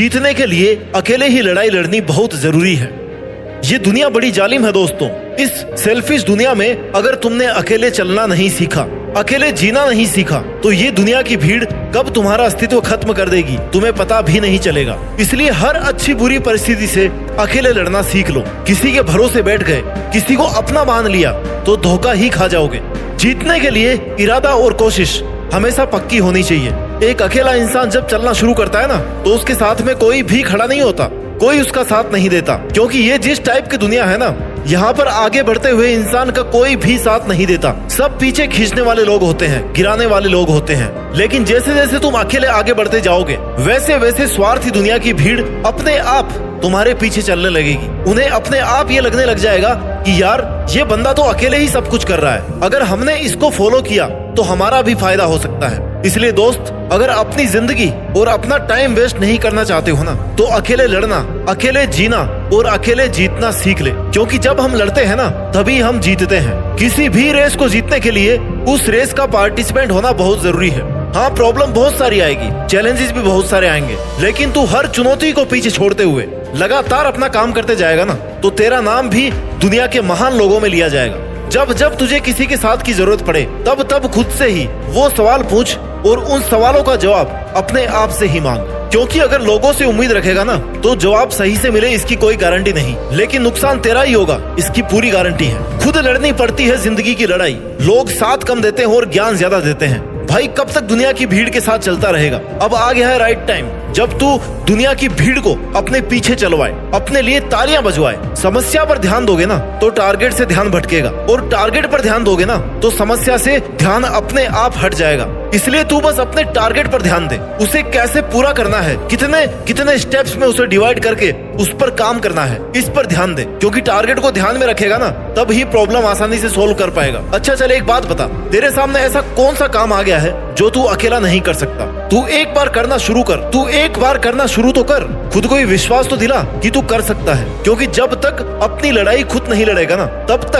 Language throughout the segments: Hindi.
जीतने के लिए अकेले ही लड़ाई लड़नी बहुत जरूरी है। ये दुनिया बड़ी जालिम है दोस्तों। इस सेल्फिश दुनिया में अगर तुमने अकेले चलना नहीं सीखा, अकेले जीना नहीं सीखा, तो ये दुनिया की भीड़ कब तुम्हारा अस्तित्व खत्म कर देगी तुम्हें पता भी नहीं चलेगा। इसलिए हर अच्छी बुरी परिस्थिति से अकेले लड़ना सीख लो। किसी के भरोसे बैठ गए, किसी को अपना मान लिया तो धोखा ही खा जाओगे। जीतने के लिए इरादा और कोशिश हमेशा पक्की होनी चाहिए। एक अकेला इंसान जब चलना शुरू करता है ना, तो उसके साथ में कोई भी खड़ा नहीं होता, कोई उसका साथ नहीं देता, क्योंकि ये जिस टाइप की दुनिया है ना, यहाँ पर आगे बढ़ते हुए इंसान का कोई भी साथ नहीं देता। सब पीछे खींचने वाले लोग होते हैं, गिराने वाले लोग होते हैं। लेकिन जैसे जैसे तुम अकेले आगे बढ़ते जाओगे, वैसे वैसे स्वार्थी दुनिया की भीड़ अपने आप तुम्हारे पीछे चलने लगेगी। उन्हें अपने आप ये लगने लग जाएगा कि यार ये बंदा तो अकेले ही सब कुछ कर रहा है, अगर हमने इसको फॉलो किया तो हमारा भी फायदा हो सकता है। इसलिए दोस्त, अगर अपनी जिंदगी और अपना टाइम वेस्ट नहीं करना चाहते हो ना, तो अकेले लड़ना, अकेले जीना और अकेले जीतना सीख ले। क्योंकि जब हम लड़ते हैं ना, तभी हम जीतते हैं। किसी भी रेस को जीतने के लिए उस रेस का पार्टिसिपेंट होना बहुत जरूरी है। हाँ, प्रॉब्लम बहुत सारी आएगी, चैलेंजेस भी बहुत सारे आएंगे, लेकिन तू हर चुनौती को पीछे छोड़ते हुए लगातार अपना काम करते जाएगा ना, तो तेरा नाम भी दुनिया के महान लोगों में लिया जाएगा। जब जब तुझे किसी के साथ की जरूरत पड़े, तब तब खुद से ही वो सवाल पूछ और उन सवालों का जवाब अपने आप से ही मांग। क्योंकि अगर लोगों से उम्मीद रखेगा ना, तो जवाब सही से मिले इसकी कोई गारंटी नहीं, लेकिन नुकसान तेरा ही होगा, इसकी पूरी गारंटी है। खुद लड़नी पड़ती है जिंदगी की लड़ाई। लोग साथ कम देते हैं और ज्ञान ज्यादा देते हैं। भाई, कब तक दुनिया की भीड़ के साथ चलता रहेगा? अब आ गया है राइट टाइम, जब तू दुनिया की भीड़ को अपने पीछे चलवाए, अपने लिए तालियां बजवाए। समस्या पर ध्यान दोगे ना, तो टारगेट से ध्यान भटकेगा, और टारगेट पर ध्यान दोगे ना, तो समस्या से ध्यान अपने आप हट जाएगा। इसलिए तू बस अपने टारगेट पर ध्यान दे, उसे कैसे पूरा करना है, कितने कितने स्टेप्स में उसे डिवाइड करके उस पर काम करना है, इस पर ध्यान दे। क्योंकि टारगेट को ध्यान में रखेगा ना, तब ही प्रॉब्लम आसानी से सोल्व कर पाएगा। अच्छा चल, एक बात बता, तेरे सामने ऐसा कौन सा काम आ गया है जो तू अकेला नहीं कर सकता? तू एक बार करना शुरू कर, तू एक बार करना शुरू तो कर। खुद को ही विश्वास तो दिला कि तू कर सकता है। क्योंकि जब तक अपनी लड़ाई खुद नहीं लड़ेगा ना, तब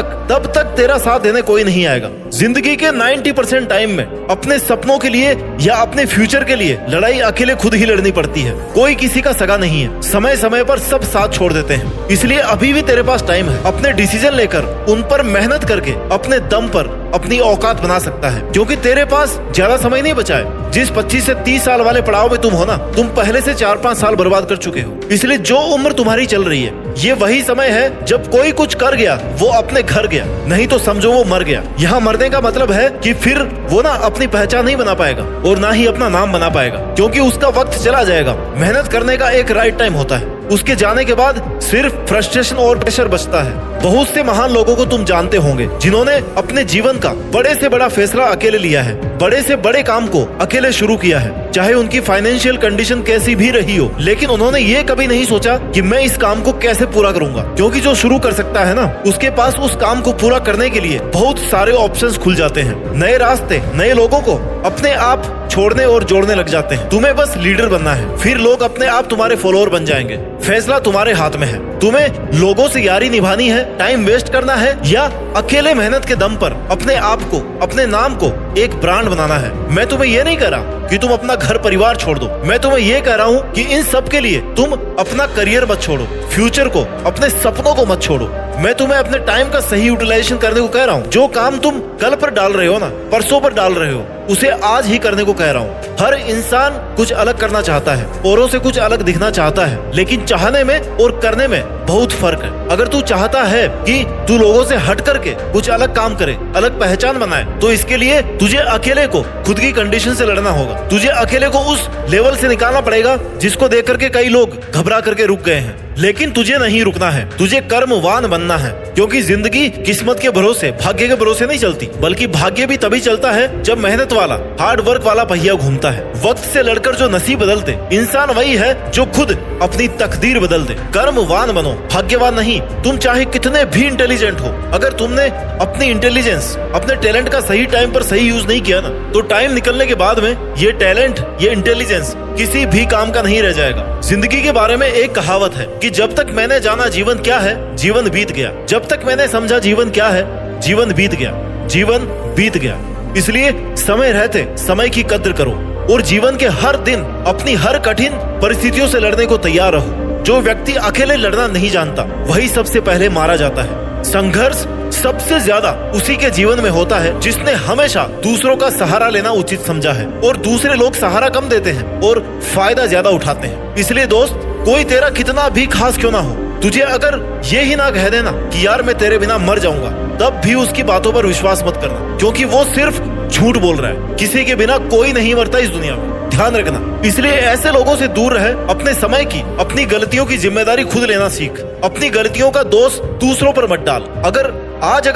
तक तेरा साथ देने कोई नहीं आएगा। जिंदगी के 90% टाइम में अपने सपनों के लिए या अपने फ्यूचर के लिए लड़ाई अकेले खुद ही लड़नी पड़ती है। कोई किसी का सगा नहीं है। समय समय पर सब साथ छोड़ देते हैं। इसलिए अभी भी तेरे पास टाइम है। अपने डिसीजन लेकर उन पर मेहनत करके अपने दम पर अपनी औकात बना सकता है। क्योंकि तेरे पास ज्यादा समय नहीं बचा है। जिस 25 से 30 साल वाले पड़ाव में तुम हो ना, तुम पहले से 4-5 साल बर्बाद कर चुके हो। इसलिए जो उम्र तुम्हारी चल रही है, ये वही समय है जब कोई कुछ कर गया वो अपने घर गया, नहीं तो समझो वो मर गया। यहाँ मरने का मतलब है कि फिर वो ना अपनी पहचान नहीं बना पाएगा और ना ही अपना नाम बना पाएगा, क्योंकि उसका वक्त चला जाएगा। मेहनत करने का एक राइट टाइम होता है, उसके जाने के बाद सिर्फ फ्रस्ट्रेशन और प्रेशर बचता है। बहुत से महान लोगों को तुम जानते होंगे जिन्होंने अपने जीवन का बड़े से बड़ा फैसला अकेले लिया है, बड़े से बड़े काम को अकेले शुरू किया है, चाहे उनकी फाइनेंशियल कंडीशन कैसी भी रही हो। लेकिन उन्होंने ये कभी नहीं सोचा कि मैं इस काम को कैसे पूरा करूंगा, क्योंकि जो शुरू कर सकता है ना, उसके पास उस काम को पूरा करने के लिए बहुत सारे ऑप्शंस खुल जाते हैं। नए रास्ते नए लोगों को अपने आप छोड़ने और जोड़ने लग जाते हैं। तुम्हें बस लीडर बनना है, फिर लोग अपने आप तुम्हारे फॉलोअर बन जाएंगे। फैसला तुम्हारे हाथ में है। तुम्हें लोगों से यारी निभानी है, टाइम वेस्ट करना है, या अकेले मेहनत के दम पर अपने आप को, अपने नाम को एक ब्रांड बनाना है। मैं तुम्हें ये नहीं कह रहा कि तुम अपना घर परिवार छोड़ दो। मैं तुम्हें ये कह रहा हूँ कि इन सब के लिए तुम अपना करियर मत छोड़ो, फ्यूचर को, अपने सपनों को मत छोड़ो। मैं तुम्हें अपने टाइम का सही यूटिलाइजेशन करने को कह रहा हूँ। जो काम तुम कल पर डाल रहे हो ना, परसों पर डाल रहे हो, उसे आज ही करने को कह रहा हूँ। हर इंसान कुछ अलग करना चाहता है, औरों से कुछ अलग दिखना चाहता है, लेकिन चाहने में और करने में बहुत फर्क है। अगर तू चाहता है कि तू लोगों से हट करके कुछ अलग काम करे, अलग पहचान बनाए, तो इसके लिए तुझे अकेले को खुद की कंडीशन से लड़ना होगा। तुझे अकेले को उस लेवल से निकालना पड़ेगा जिसको देख करके कई लोग घबरा करके रुक गए हैं। लेकिन तुझे नहीं रुकना है, तुझे कर्मवान बनना है। क्योंकि जिंदगी किस्मत के भरोसे, भाग्य के भरोसे नहीं चलती, बल्कि भाग्य भी तभी चलता है जब मेहनत वाला, हार्ड वर्क वाला पहिया घूमता है। वक्त से लड़कर जो नसीब बदलते इंसान वही है जो खुद अपनी तकदीर बदल दे। कर्मवान बनो, भाग्यवान नहीं। तुम चाहे कितने भी इंटेलिजेंट हो, अगर तुमने अपनी इंटेलिजेंस, अपने टैलेंट का सही टाइम पर सही यूज नहीं किया ना, तो टाइम निकलने के बाद में ये टैलेंट, ये इंटेलिजेंस किसी भी काम का नहीं रह जाएगा। जिंदगी के बारे में एक कहावत है कि जब तक मैंने जाना जीवन क्या है, जीवन बीत गया। जब तक मैंने समझा जीवन क्या है, जीवन बीत गया, जीवन बीत गया। इसलिए समय रहते समय की कद्र करो और जीवन के हर दिन अपनी हर कठिन परिस्थितियों से लड़ने को तैयार रहो। जो व्यक्ति अकेले लड़ना नहीं जानता वही सबसे पहले मारा जाता है। संघर्ष सबसे ज्यादा उसी के जीवन में होता है जिसने हमेशा दूसरों का सहारा लेना उचित समझा है, और दूसरे लोग सहारा कम देते हैं और फायदा ज्यादा उठाते हैं। इसलिए दोस्त, कोई तेरा कितना भी खास क्यों ना हो, तुझे अगर ये ही ना कह देना कि यार मैं तेरे बिना मर जाऊंगा, तब भी उसकी बातों पर विश्वास मत करना, क्योंकि वो सिर्फ झूठ बोल रहा है। किसी के बिना कोई नहीं मरता इस दुनिया में, ध्यान रखना। इसलिए ऐसे लोगों से दूर रहे। अपने समय की, अपनी गलतियों की जिम्मेदारी खुद लेना सीख। अपनी गलतियों का दोष दूसरों पर मत डाल। अगर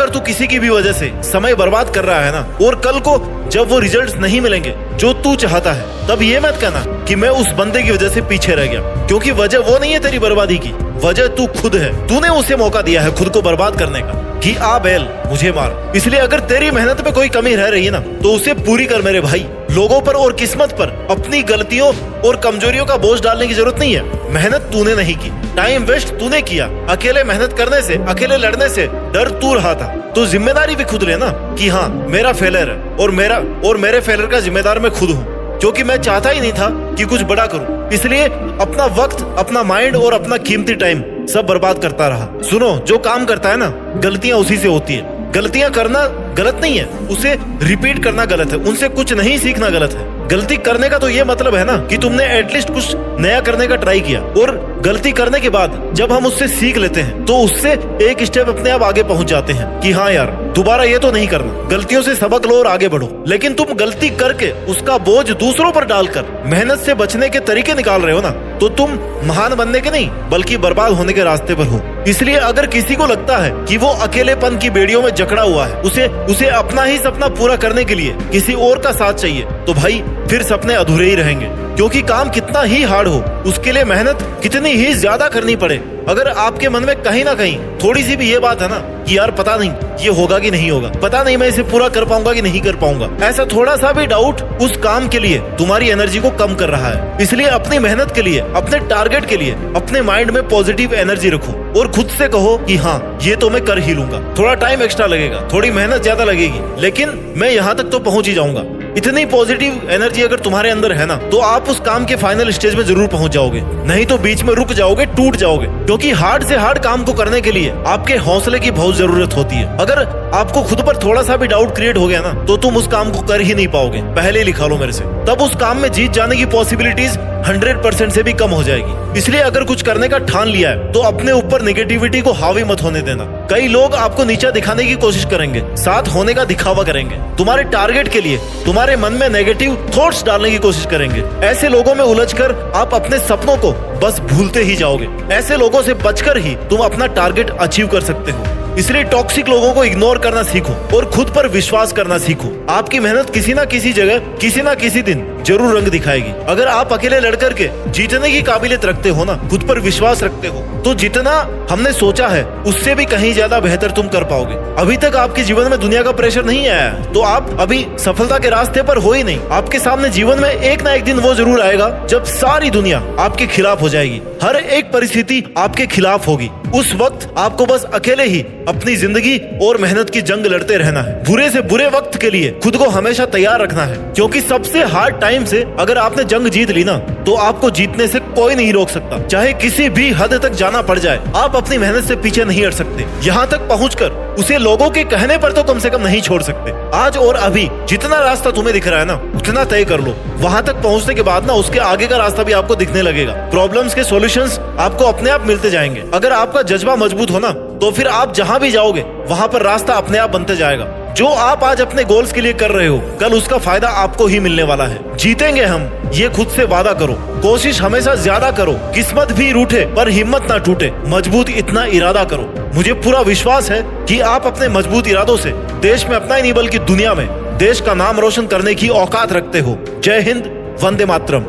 तू किसी की भी वजह से समय बर्बाद कर रहा है ना, और कल को जब वो रिजल्ट्स नहीं मिलेंगे जो तू चाहता है, तब ये मत कहना कि मैं उस बंदे की वजह से पीछे रह गया, क्योंकि वजह वो नहीं है तेरी बर्बादी की, वजह तू खुद है। तूने उसे मौका दिया है खुद को बर्बाद करने का कि आ बैल मुझे मार। इसलिए अगर तेरी मेहनत में कोई कमी रह रही है ना, तो उसे पूरी कर मेरे भाई। लोगों पर और किस्मत पर अपनी गलतियों और कमजोरियों का बोझ डालने की जरूरत नहीं है। मेहनत तूने नहीं की, टाइम वेस्ट तूने किया। अकेले मेहनत करने से, अकेले लड़ने से डर तू रहा था, तो जिम्मेदारी भी खुद लेना कि हाँ मेरा फेलियर है और मेरे फेलियर का जिम्मेदार मैं खुद हूँ, क्योंकि मैं चाहता ही नहीं था कि कुछ बड़ा करूं। इसलिए अपना वक्त, अपना माइंड और अपना कीमती टाइम सब बर्बाद करता रहा। सुनो, जो काम करता है ना, गलतियां उसी से होती है। गलतियां करना गलत नहीं है, उसे रिपीट करना गलत है, उनसे कुछ नहीं सीखना गलत है। गलती करने का तो ये मतलब है ना कि तुमने एटलीस्ट कुछ नया करने का ट्राई किया, और गलती करने के बाद जब हम उससे सीख लेते हैं तो उससे एक स्टेप अपने आप आगे पहुंच जाते हैं कि हाँ यार दोबारा ये तो नहीं करना। गलतियों से सबक लो और आगे बढ़ो। लेकिन तुम गलती करके उसका बोझ दूसरों पर डालकर मेहनत से बचने के तरीके निकाल रहे हो ना, तो तुम महान बनने के नहीं बल्कि बर्बाद होने के रास्ते पर हो। इसलिए अगर किसी को लगता है कि वो अकेलेपन की बेड़ियों में जकड़ा हुआ है, उसे अपना ही सपना पूरा करने के लिए किसी और का साथ चाहिए, तो भाई फिर सपने अधूरे ही रहेंगे। क्योंकि काम कितना ही हार्ड हो, उसके लिए मेहनत कितनी ही ज्यादा करनी पड़े, अगर आपके मन में कहीं ना कहीं थोड़ी सी भी ये बात है ना कि यार पता नहीं ये होगा कि नहीं होगा, पता नहीं मैं इसे पूरा कर पाऊंगा कि नहीं कर पाऊंगा, ऐसा थोड़ा सा भी डाउट उस काम के लिए तुम्हारी एनर्जी को कम कर रहा है। इसलिए अपनी मेहनत के लिए, अपने टारगेट के लिए अपने माइंड में पॉजिटिव एनर्जी रखो और खुद से कहो कि हाँ ये तो मैं कर ही लूंगा। थोड़ा टाइम एक्स्ट्रा लगेगा, थोड़ी मेहनत ज्यादा लगेगी, लेकिन मैं यहाँ तक तो पहुंच ही जाऊंगा। इतनी पॉजिटिव एनर्जी अगर तुम्हारे अंदर है ना, तो आप उस काम के फाइनल स्टेज में जरूर पहुंच जाओगे, नहीं तो बीच में रुक जाओगे, टूट जाओगे। क्योंकि हार्ड से हार्ड काम को करने के लिए आपके हौसले की बहुत जरूरत होती है। अगर आपको खुद पर थोड़ा सा भी डाउट क्रिएट हो गया ना, तो तुम उस काम को कर ही नहीं पाओगे। पहले ही लिखा लो मेरे से, तब उस काम में जीत जाने की पॉसिबिलिटीज 100% से भी कम हो जाएगी। इसलिए अगर कुछ करने का ठान लिया है तो अपने ऊपर नेगेटिविटी को हावी मत होने देना। कई लोग आपको नीचा दिखाने की कोशिश करेंगे, साथ होने का दिखावा करेंगे, तुम्हारे टारगेट के लिए तुम्हारे मन में नेगेटिव थॉट्स डालने की कोशिश करेंगे। ऐसे लोगों में उलझकर आप अपने सपनों को बस भूलते ही जाओगे। ऐसे लोगों से बचकर ही तुम अपना टारगेट अचीव कर सकते हो। इसलिए टॉक्सिक लोगों को इग्नोर करना सीखो और खुद पर विश्वास करना सीखो। आपकी मेहनत किसी ना किसी जगह, किसी ना किसी दिन जरूर रंग दिखाएगी। अगर आप अकेले लड़ करके जीतने की काबिलियत रखते हो ना, खुद पर विश्वास रखते हो, तो जितना हमने सोचा है उससे भी कहीं ज्यादा बेहतर तुम कर पाओगे। अभी तक आपके जीवन में दुनिया का प्रेशर नहीं आया है, तो आप अभी सफलता के रास्ते पर हो ही नहीं। आपके सामने जीवन में एक ना एक दिन वो जरूर आएगा जब सारी दुनिया आपके खिलाफ हो जाएगी, हर एक परिस्थिति आपके खिलाफ होगी। उस वक्त आपको बस अकेले ही अपनी जिंदगी और मेहनत की जंग लड़ते रहना है। बुरे से बुरे वक्त के लिए खुद को हमेशा तैयार रखना है, क्योंकि सबसे हार्ड टाइम से अगर आपने जंग जीत ली ना, तो आपको जीतने से कोई नहीं रोक सकता। चाहे किसी भी हद तक जाना पड़ जाए, आप अपनी मेहनत से पीछे नहीं हट सकते। यहाँ तक पहुँचकर उसे लोगों के कहने पर तो कम से कम नहीं छोड़ सकते। आज और अभी जितना रास्ता तुम्हें दिख रहा है ना, उतना तय कर लो। वहाँ तक पहुँचने के बाद ना उसके आगे का रास्ता भी आपको दिखने लगेगा। प्रॉब्लम्स के सॉल्यूशंस आपको अपने आप मिलते जाएंगे। अगर आपका जज्बा मजबूत हो ना, तो फिर आप जहाँ भी जाओगे वहाँ पर रास्ता अपने आप बनते जाएगा। जो आप आज अपने गोल्स के लिए कर रहे हो, कल उसका फायदा आपको ही मिलने वाला है। जीतेंगे हम, ये खुद से वादा करो। कोशिश हमेशा ज्यादा करो, किस्मत भी रूठे पर हिम्मत ना टूटे। मजबूत इतना इरादा करो। मुझे पूरा विश्वास है कि आप अपने मजबूत इरादों से देश में अपना ही नहीं बल्कि दुनिया में देश का नाम रोशन करने की औकात रखते हो। जय हिंद, वंदे मातरम।